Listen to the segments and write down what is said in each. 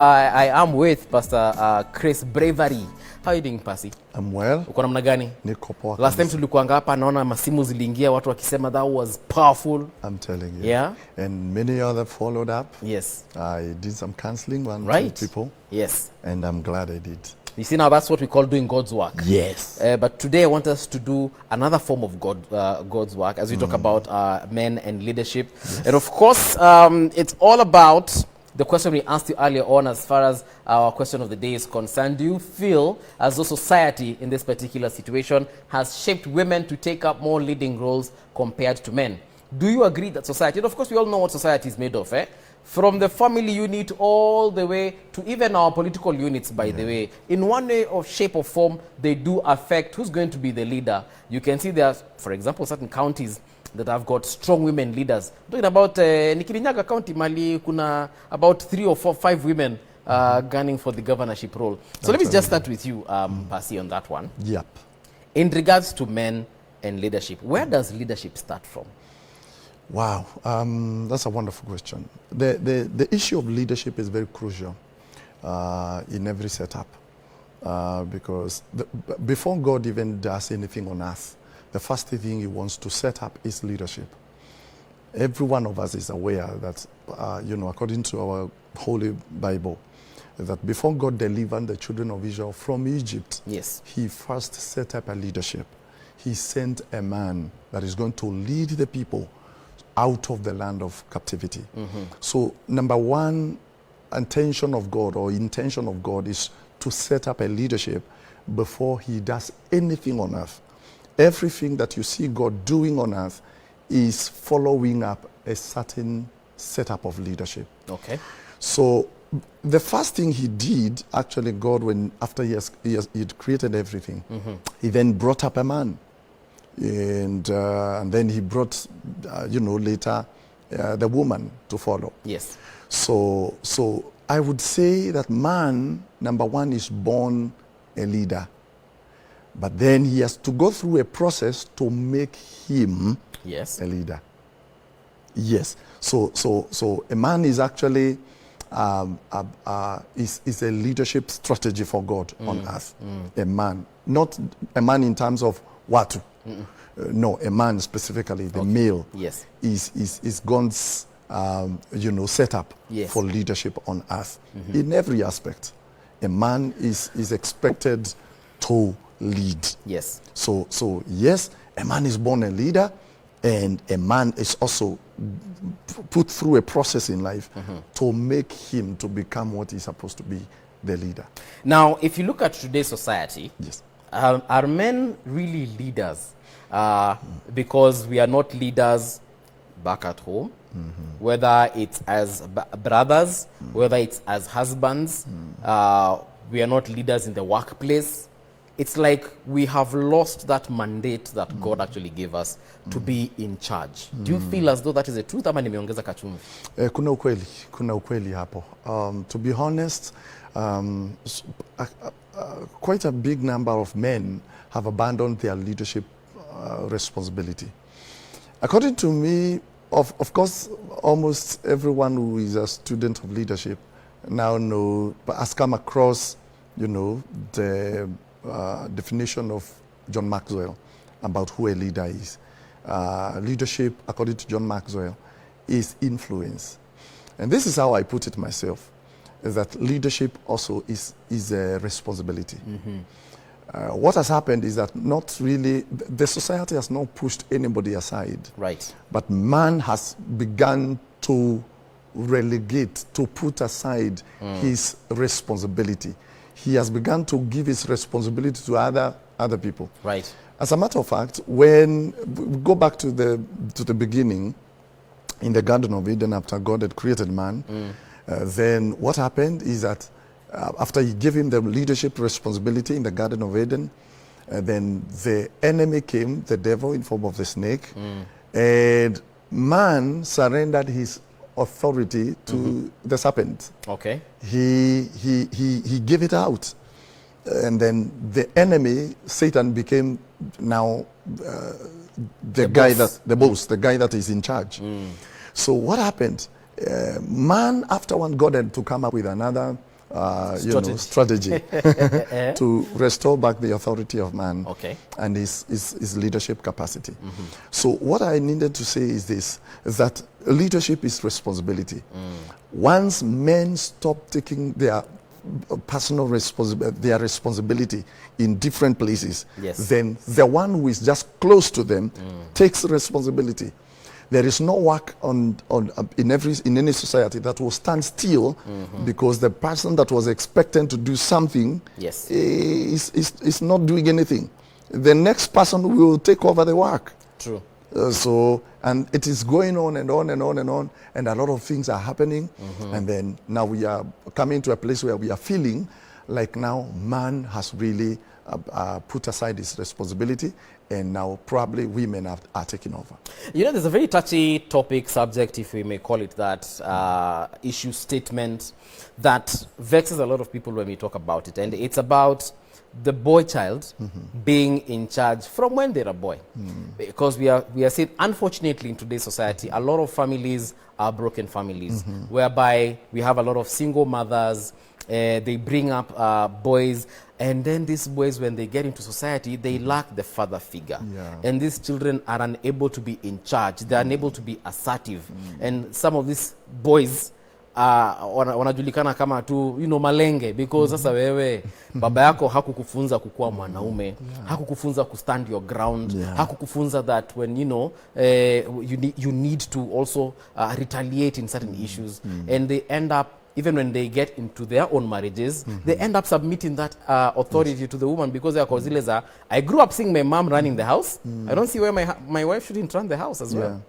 I am with Pastor CHRIS Bravery. How are you doing, Pasi? I'm well. Uko namna gani? Niko poa. Last time tulikuanga hapa naona masimu ziliingia watu wakisema that was powerful. I'm telling you. Yeah. And many other followed up. Yes. I did some counseling Right. two people. Yes. And I'm glad I did. You see, now that's what we call doing God's work. Yes. But today I want us to do another form of God's work as we talk about men and leadership. Yes. And of course, it's all about the question we asked you earlier on as far as our question of the day is concerned. Do you feel as though society in this particular situation has shaped women to take up more leading roles compared to men? Do you agree that society, and of course we all know what society is made of, from the family unit all the way to even our political units, by the way, in one way or shape or form, they do affect who's going to be the leader. You can see there, for example, certain counties that have got strong women leaders. Talking about Nikirinyaga County, Mali, kuna about 3 or 4, 5 women gunning for the governorship role. So let me just start with you, Pasi, on that one. Yep. In regards to men and leadership, where does leadership start from? Wow, that's a wonderful question. The issue of leadership is very crucial in every setup because before God even does anything on earth, the first thing he wants to set up is leadership. Every one of us is aware that, according to our Holy Bible, that before God delivered the children of Israel from Egypt, yes, he first set up a leadership. He sent a man that is going to lead the people out of the land of captivity. So number one intention of God is to set up a leadership before he does anything on earth. Everything that you see God doing on earth is following up a certain setup of leadership. Okay. So the first thing he did, actually, God, after he'd created everything, he then brought up a man. And then he brought, later the woman to follow. Yes. So I would say that man, number one, is born a leader. But then he has to go through a process to make him a leader. Yes. So a man is actually is a leadership strategy for God on earth. A man, not a man in terms of watu. No, a man specifically, the male, is God's setup for leadership on earth in every aspect. A man is expected to lead. Yes. So yes, a man is born a leader, and a man is also put through a process in life to make him to become what he's supposed to be, the leader. Now, if you look at today's society, yes, are men really leaders? Because we are not leaders back at home, whether it's as brothers, whether it's as husbands, we are not leaders in the workplace. It's like we have lost that mandate that God actually gave us to be in charge. Do you feel as though that is the truth? Ama nimeongeza kachumvi? Kuna ukweli hapo. To be honest, quite a big number of men have abandoned their leadership responsibility. According to me, of course, almost everyone who is a student of leadership now has come across, the definition of John Maxwell about who a leader is. Leadership, according to John Maxwell, is influence. And this is how I put it myself, is that leadership also is a responsibility. What has happened is that not really, the society has not pushed anybody aside. Right. But man has begun to relegate, to put aside his responsibility. He has begun to give his responsibility to other people. Right. As a matter of fact, when we go back to the beginning, in the Garden of Eden, after God had created man, then what happened is that after he gave him the leadership responsibility in the Garden of Eden, then the enemy came, the devil in form of the snake, and man surrendered his authority to the serpent. Okay. He gave it out. And then the enemy, Satan, became now the guy that is in charge. So what happened? Man, after one, God had to come up with another strategy to restore back the authority of man and his leadership capacity. So what I needed to say is this, is that leadership is responsibility. Once men stop taking their personal responsibility in different places, then the one who is just close to them takes responsibility. There is no work in any society that will stand still because the person that was expected to do something is not doing anything. The next person will take over the work. True. And it is going on and on and on and on, and a lot of things are happening. And then now we are coming to a place where we are feeling like now man has really put aside his responsibility, and now probably women are taking over. You know, there's a very touchy topic, subject, if we may call it that, issue statement that vexes a lot of people when we talk about it. And it's about the boy child being in charge from when they're a boy. Because we are seeing, unfortunately, in today's society, a lot of families are broken families, whereby we have a lot of single mothers. They bring up boys, and then these boys, when they get into society, they lack the father figure. And these children are unable to be in charge. They're unable to be assertive. And some of these boys wanajulikana kama tu, malenge, because sasa wewe baba yako hakukufunza kukua mwanaume, hakukufunza ku stand your ground, hakukufunza that when you need to also retaliate in certain issues, and they end up, even when they get into their own marriages, they end up submitting that authority to the woman, because they are cause I grew up seeing my mom running the house. I don't see why my wife shouldn't run the house as well.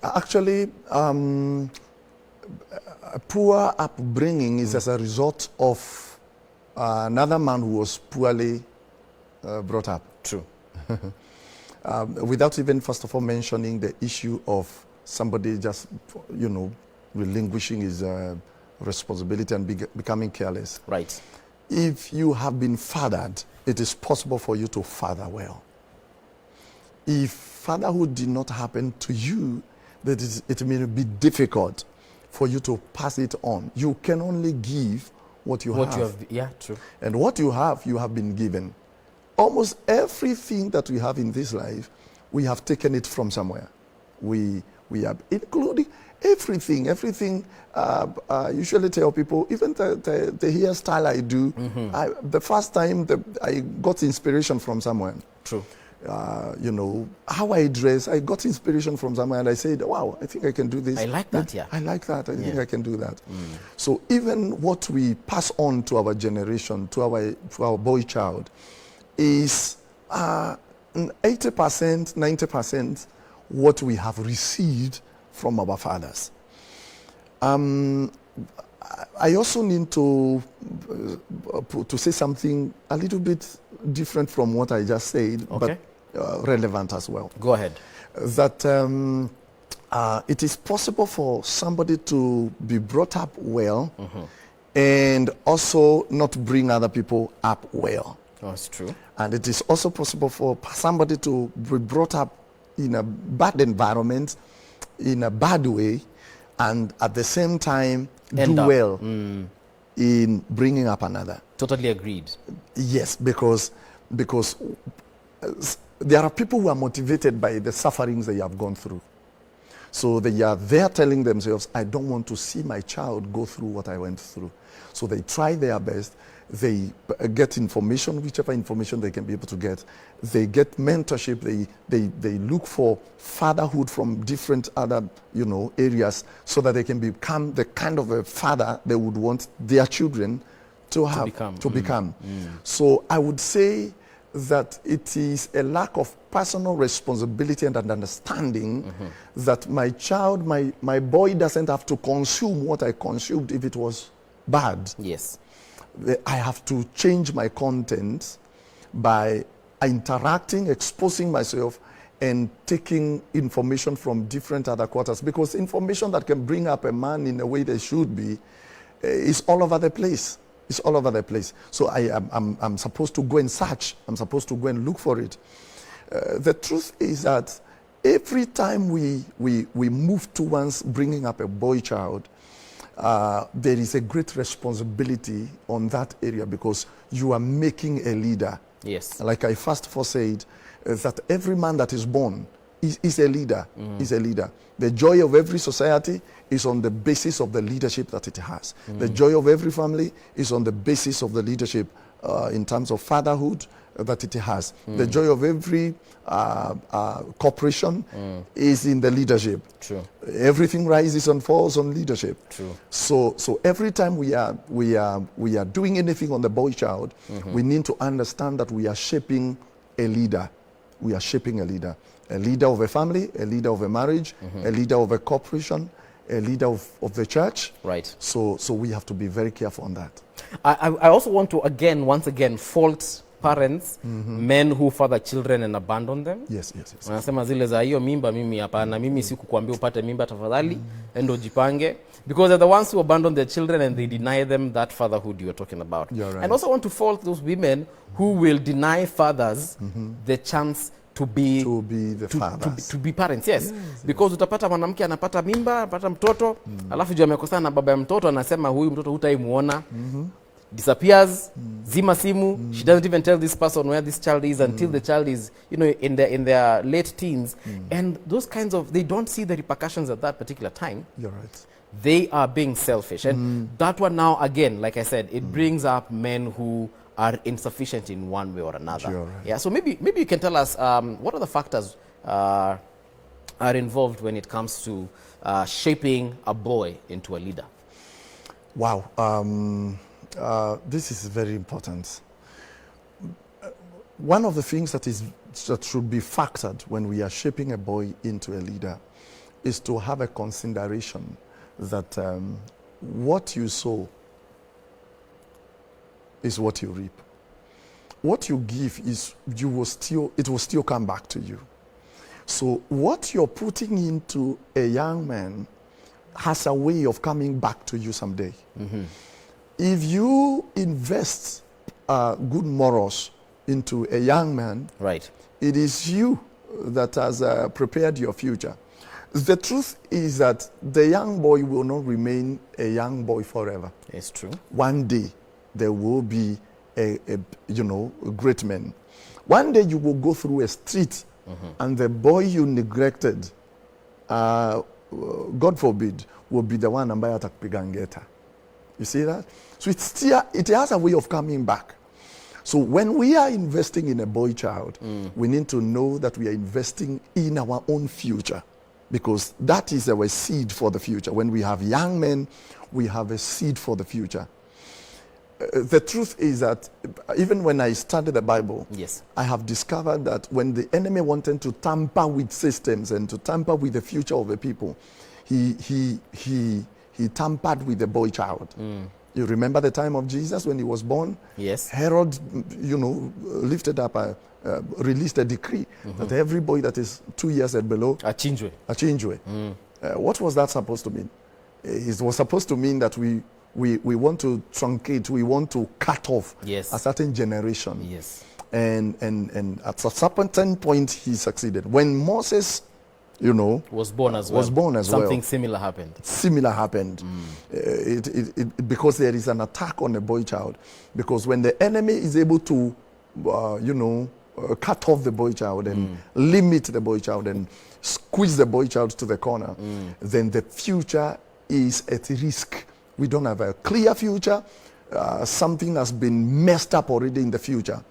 Actually, poor upbringing is as a result of another man who was poorly brought up. True. Without even, first of all, mentioning the issue of somebody just, relinquishing his responsibility and becoming careless. Right. If you have been fathered, it is possible for you to father well. If fatherhood did not happen to you, it may be difficult for you to pass it on. You can only give what you have. True. And what you have been given. Almost everything that we have in this life, we have taken it from somewhere. We have, including everything. I usually tell people, even the hairstyle I do, the first time I got inspiration from somewhere. True. How I dress, I got inspiration from somewhere, and I said, wow, I think I can do this. I like that, I like that. I think I can do that. So even what we pass on to our generation, to our boy child, is 80%, 90% what we have received from our fathers. I also need to say something a little bit different from what I just said, but relevant as well. Go ahead. That it is possible for somebody to be brought up well and also not bring other people up well. Oh, that's true. And it is also possible for somebody to be brought up in a bad environment, in a bad way, and at the same time do well in bringing up another. Totally agreed. Yes, because there are people who are motivated by the sufferings they have gone through. So they are there telling themselves, I don't want to see my child go through what I went through. So they try their best. They get information, whichever information they can be able to get. They get mentorship. They look for fatherhood from different other areas, so that they can become the kind of a father they would want their children to become. So I would say that it is a lack of personal responsibility and an understanding that my child, my boy doesn't have to consume what I consumed if it was bad. Yes. I have to change my content by interacting, exposing myself, and taking information from different other quarters. Because information that can bring up a man in a way they should be is all over the place. It's all over the place. So I'm supposed to go and search. I'm supposed to go and look for it. The truth is that every time we move towards bringing up a boy child, there is a great responsibility on that area because you are making a leader. Yes. Like I first said, that every man that is born is a leader, is a leader. The joy of every society is on the basis of the leadership that it has. The joy of every family is on the basis of the leadership in terms of fatherhood that it has. The joy of every corporation is in the leadership. True. Everything rises and falls on leadership. True. So every time we are doing anything on the boy child, we need to understand that we are shaping a leader. We are shaping a leader of a family, a leader of a marriage, a leader of a corporation, a leader of the church. Right. So we have to be very careful on that. I also want to once again fault parents, men who father children and abandon them. Yes. Wanasema zile za hiyo mimba mimi hapana, mimi sikukuambia upate mimba tafadhali, endo jipange, because they're the ones who abandon their children and they deny them that fatherhood you are talking about. You're right. And also want to fault those women who will deny fathers the chance to be the fathers. To be parents, yes. Because utapata mwanamke anapata mimba, anapata mtoto, alafu juu amekosana na baba ya mtoto anasema huyu mtoto hutaimuona. Disappears, zima simu, she doesn't even tell this person where this child is until the child is, in their late teens. And those kinds of, they don't see the repercussions at that particular time. You're right. They are being selfish. And that one now, again, like I said, it brings up men who are insufficient in one way or another. You're right. Yeah, so maybe you can tell us what are the factors are involved when it comes to shaping a boy into a leader? Wow. This is very important. One of the things that should be factored when we are shaping a boy into a leader is to have a consideration that what you sow is what you reap. What you give it will still come back to you. So what you're putting into a young man has a way of coming back to you someday. If you invest good morals into a young man, right, it is you that has prepared your future. The truth is that the young boy will not remain a young boy forever. It's true. One day there will be a great man. One day you will go through a street and the boy you neglected, God forbid, will be the one ambaye atakupigangeta. You see that? So it has a way of coming back. So when we are investing in a boy child, we need to know that we are investing in our own future, because that is our seed for the future. When we have young men, we have a seed for the future. The truth is that even when I studied the Bible, yes, I have discovered that when the enemy wanted to tamper with systems and to tamper with the future of the people, he tampered with the boy child. You remember the time of Jesus when he was born? Yes. Herod, lifted up released a decree that every boy that is 2 years and below, achinjwe. What was that supposed to mean? It was supposed to mean that we want to truncate, we want to cut off a certain generation. Yes. And at a certain point he succeeded. When Moses was born as well. Something similar happened. Because there is an attack on a boy child. Because when the enemy is able to, cut off the boy child and limit the boy child and squeeze the boy child to the corner, then the future is at risk. We don't have a clear future. Something has been messed up already in the future.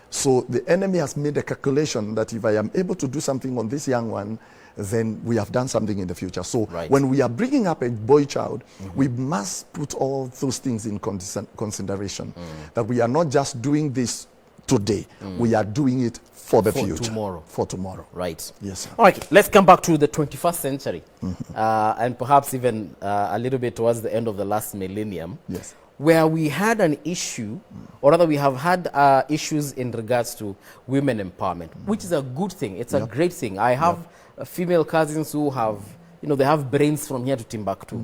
So the enemy has made a calculation that if I am able to do something on this young one, then we have done something in the future. So when we are bringing up a boy child, we must put all those things in consideration. That we are not just doing this today, we are doing it for the future. For tomorrow. Right. Yes, sir. All right, let's come back to the 21st century and perhaps even a little bit towards the end of the last millennium. Yes. Where we had an issue, or rather we have had issues in regards to women empowerment, which is a good thing. It's a great thing. I have female cousins who have, they have brains from here to Timbuktu.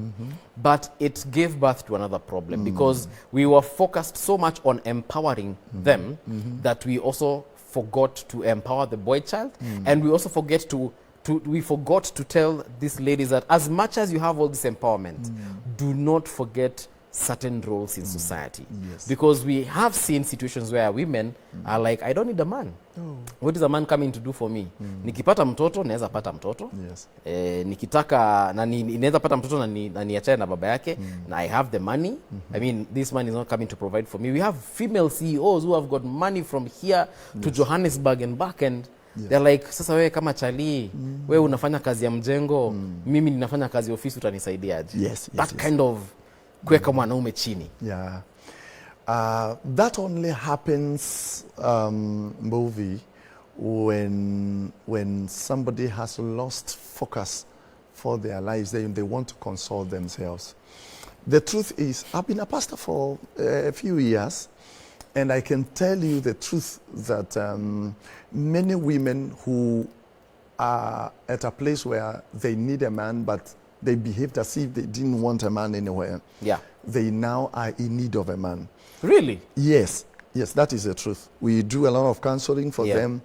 But it gave birth to another problem because we were focused so much on empowering them that we also forgot to empower the boy child, and we also forget to we forgot to tell these ladies that as much as you have all this empowerment, do not forget certain roles in society. Yes. Because we have seen situations where women are like, I don't need a man. What is a man coming to do for me? Nikipata mtoto, naweza pata mtoto. Yes. Nikitaka, naweza pata mtoto na niachane na baba yake, na I have the money. I mean, this man is not coming to provide for me. We have female CEOs who have got money from here to Johannesburg and back, and they're like, sasa wewe kama chali, wewe unafanya kazi ya mjengo, mimi ninafanya kazi ya ofisi, utanisaidiaje? Yes, That kind of kuweka mwanaume chini. Yeah. That only happens, movie, when somebody has lost focus for their lives, they want to console themselves. The truth is, I've been a pastor for a few years, and I can tell you the truth that many women who are at a place where they need a man, but they behaved as if they didn't want a man anywhere. Yeah. They now are in need of a man. Really? Yes. Yes, that is the truth. We do a lot of counseling for them.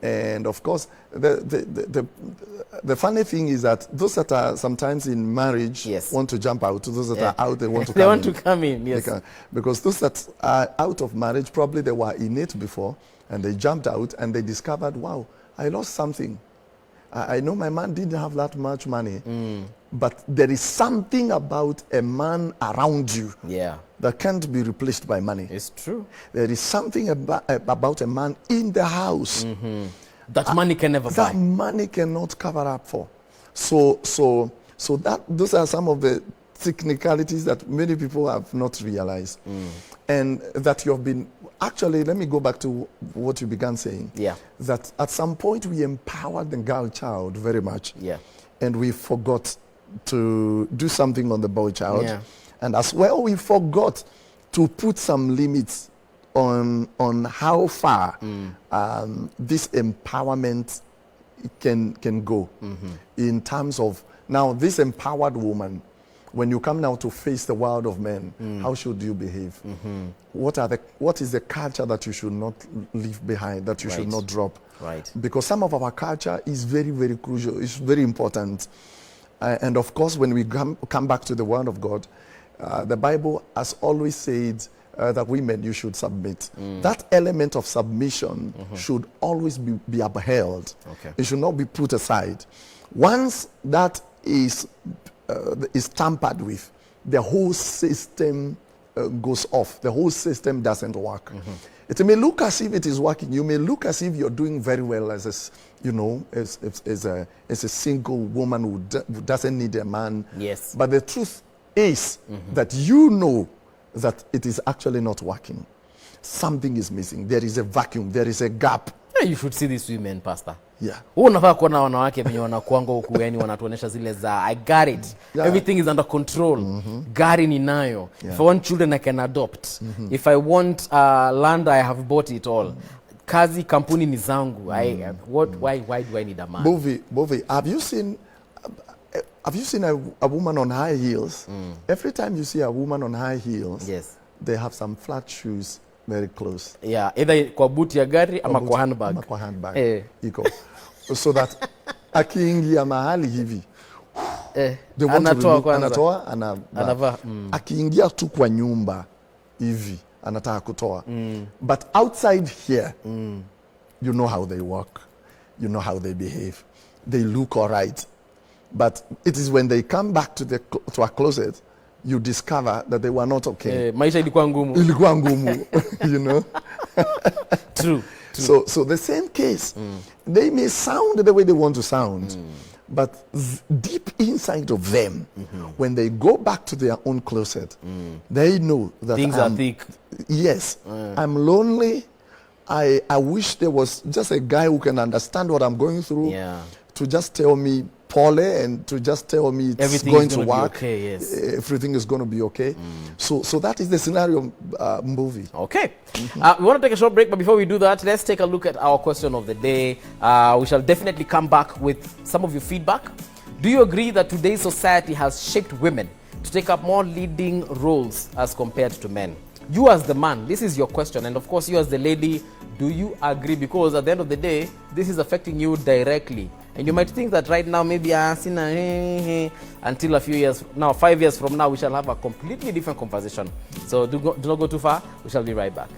And of course, the funny thing is that those that are sometimes in marriage want to jump out. Those that are out, they want to come in. They want to come in, yes. Because those that are out of marriage, probably they were in it before, and they jumped out and they discovered, wow, I lost something. I know my man didn't have that much money, but there is something about a man around you that can't be replaced by money. It's true. There is something about a man in the house that money can never buy. That money cannot cover up for. So those are some of the technicalities that many people have not realized, and that you have been. Actually, let me go back to what you began saying. Yeah. That at some point we empowered the girl child very much. Yeah. And we forgot to do something on the boy child. Yeah. And as well, we forgot to put some limits on how far this empowerment can go in terms of, now this empowered woman, when you come now to face the world of men, how should you behave? What is the culture that you should not leave behind, that you should not drop? Right. Because some of our culture is very, very crucial. It's very important. And of course, when we come back to the word of God, the Bible has always said that women, you should submit. That element of submission should always be upheld. Okay. It should not be put aside. Once that is tampered with, the whole system goes off. The whole system doesn't work. It may look as if it is working. You may look as if you're doing very well as a single woman who doesn't need a man. Yes. But the truth is that you know that it is actually not working. Something is missing. There is a vacuum. There is a gap. You should see these women, Pastor. Yeah. Unafaa kuona wanawake wenye wanakuanga huku, yani wanatuonesha zile za I got it. Yeah. Everything is under control. Gari ninayo. Yeah. If I want children I can adopt. If I want land I have bought it all. Kazi kampuni ni zangu. Why do I need a man? Bovi, have you seen a woman on high heels? Every time you see a woman on high heels, they have some flat shoes very close. Yeah, either kwa buti ya gari ama kwa handbag. Ama kwa handbag. Iko. So that akiingia mahali hivi, they want anatoa anavaa. Akiingia tu kwa nyumba hivi, anataka kutoa. But outside here, you know how they walk. You know how they behave. They look all right. But it is when they come back to a closet, you discover that they were not okay. Maisha ilikuwa ngumu. Ilikuwa ngumu, you know. True. So the same case, they may sound the way they want to sound, but deep inside of them, when they go back to their own closet, they know that things are thick. Yes, I'm lonely. I wish there was just a guy who can understand what I'm going through, to just tell me, Paul, and to just tell me it's going to work. Okay, yes. Everything is going to be okay. So that is the scenario movie. Okay. We want to take a short break, but before we do that, let's take a look at our question of the day. We shall definitely come back with some of your feedback. Do you agree that today's society has shaped women to take up more leading roles as compared to men? You as the man, this is your question. And of course, you as the lady, do you agree? Because at the end of the day, this is affecting you directly. And you might think that right now, maybe until a few years, now 5 years from now, we shall have a completely different conversation. So do not go too far. We shall be right back.